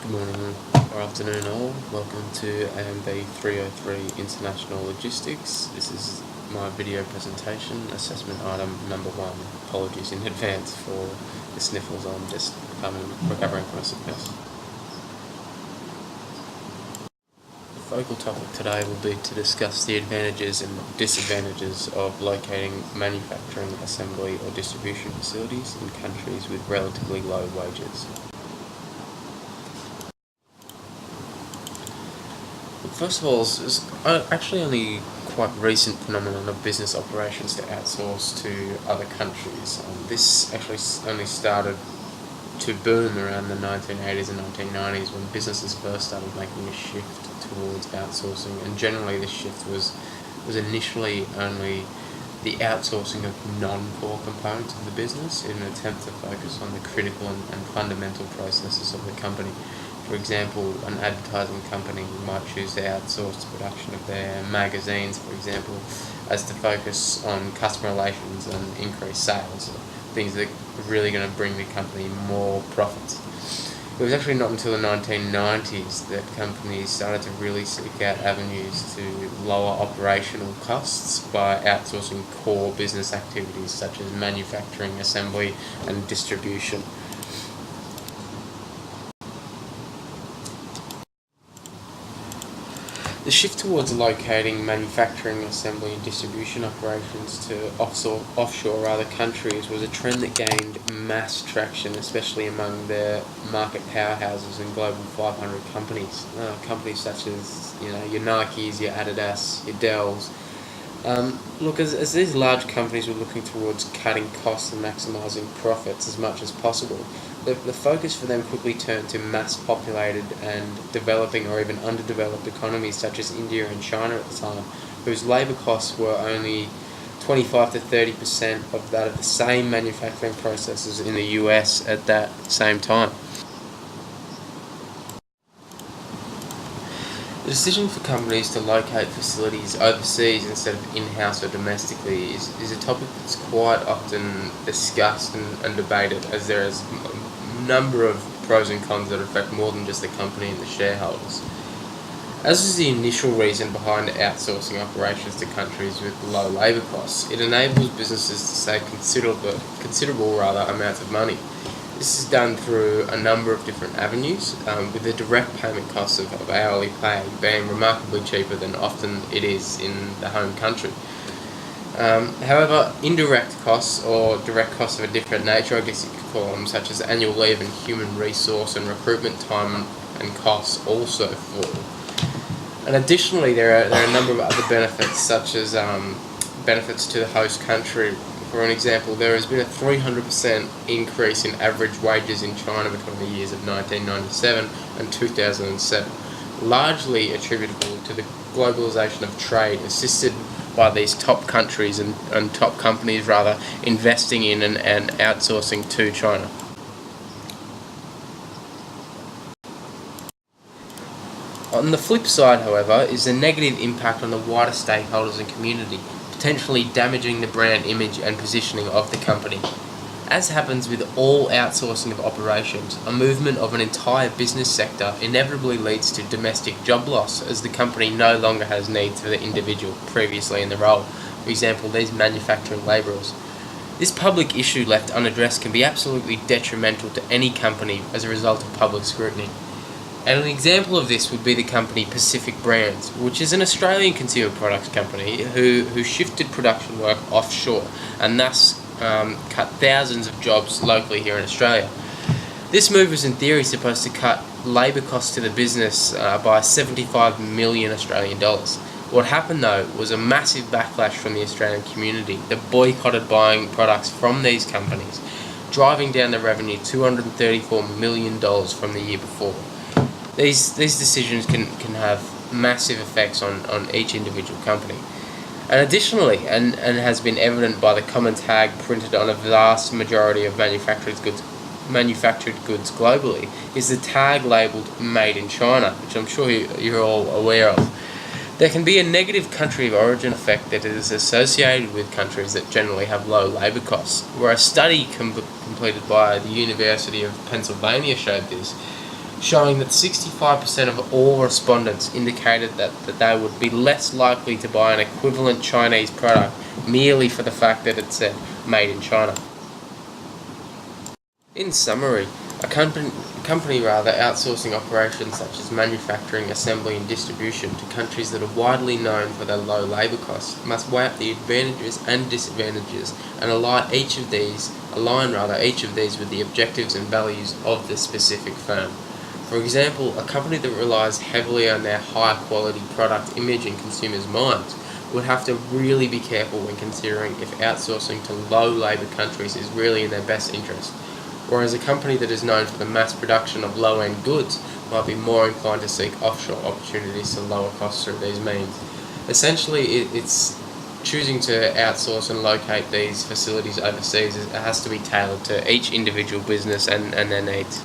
Good morning or afternoon all. Welcome to AMB303 International Logistics. This is my video presentation, assessment item number 1. Apologies in advance for the sniffles, I'm just recovering from a sickness. The focal topic today will be to discuss the advantages and disadvantages of locating manufacturing, assembly or distribution facilities in countries with relatively low wages. First of all, it's actually only quite recent phenomenon of business operations to outsource to other countries. This actually only started to boom around the 1980s and 1990s when businesses first started making a shift towards outsourcing, and generally this shift was initially only the outsourcing of non-core components of the business in an attempt to focus on the critical and fundamental processes of the company. For example, an advertising company might choose to outsource the production of their magazines, for example, as to focus on customer relations and increase sales, things that are really going to bring the company more profits. It was actually not until the 1990s that companies started to really seek out avenues to lower operational costs by outsourcing core business activities such as manufacturing, assembly and distribution. The shift towards locating manufacturing, assembly and distribution operations to offshore countries was a trend that gained mass traction, especially among the market powerhouses and global 500 companies. Companies such as your Nikes, your Adidas, your Dells. As these large companies were looking towards cutting costs and maximising profits as much as possible, the focus for them quickly turned to mass-populated and developing or even underdeveloped economies such as India and China at the time, whose labour costs were only 25 to 30% of that of the same manufacturing processes in the US at that same time. The decision for companies to locate facilities overseas instead of in-house or domestically is a topic that's quite often discussed and debated, as there is a number of pros and cons that affect more than just the company and the shareholders. As is the initial reason behind outsourcing operations to countries with low labour costs, it enables businesses to save considerable amounts of money. This is done through a number of different avenues, with the direct payment costs of hourly pay being remarkably cheaper than often it is in the home country. However, indirect costs or direct costs of a different nature, I guess you could call them, such as annual leave and human resource and recruitment time and costs also fall. And additionally, there are a number of other benefits, such as benefits to the host country. For an example, there has been a 300% increase in average wages in China between the years of 1997 and 2007, largely attributable to the globalization of trade assisted by these top countries and top companies investing in and outsourcing to China. On the flip side, however, is the negative impact on the wider stakeholders and community, potentially damaging the brand image and positioning of the company. As happens with all outsourcing of operations, a movement of an entire business sector inevitably leads to domestic job loss, as the company no longer has needs for the individual previously in the role, for example these manufacturing labourers. This public issue left unaddressed can be absolutely detrimental to any company as a result of public scrutiny. And an example of this would be the company Pacific Brands, which is an Australian consumer products company who shifted production work offshore and thus cut thousands of jobs locally here in Australia. This move was in theory supposed to cut labour costs to the business by 75 million Australian dollars. What happened though was a massive backlash from the Australian community that boycotted buying products from these companies, driving down the revenue $234 million from the year before. These decisions can have massive effects on each individual company. And additionally, and has been evident by the common tag printed on a vast majority of manufactured goods globally, is the tag labelled Made in China, which I'm sure you're all aware of. There can be a negative country of origin effect that is associated with countries that generally have low labour costs, where a study completed by the University of Pennsylvania showed this. showing that 65% of all respondents indicated that they would be less likely to buy an equivalent Chinese product merely for the fact that it said made in China. In summary, a company outsourcing operations such as manufacturing, assembly and distribution to countries that are widely known for their low labour costs must weigh up the advantages and disadvantages and align each of these with the objectives and values of the specific firm. For example, a company that relies heavily on their high quality product image in consumers' minds would have to really be careful when considering if outsourcing to low labour countries is really in their best interest. Whereas a company that is known for the mass production of low-end goods might be more inclined to seek offshore opportunities to lower costs through these means. Essentially, it's choosing to outsource and locate these facilities overseas. It has to be tailored to each individual business and their needs.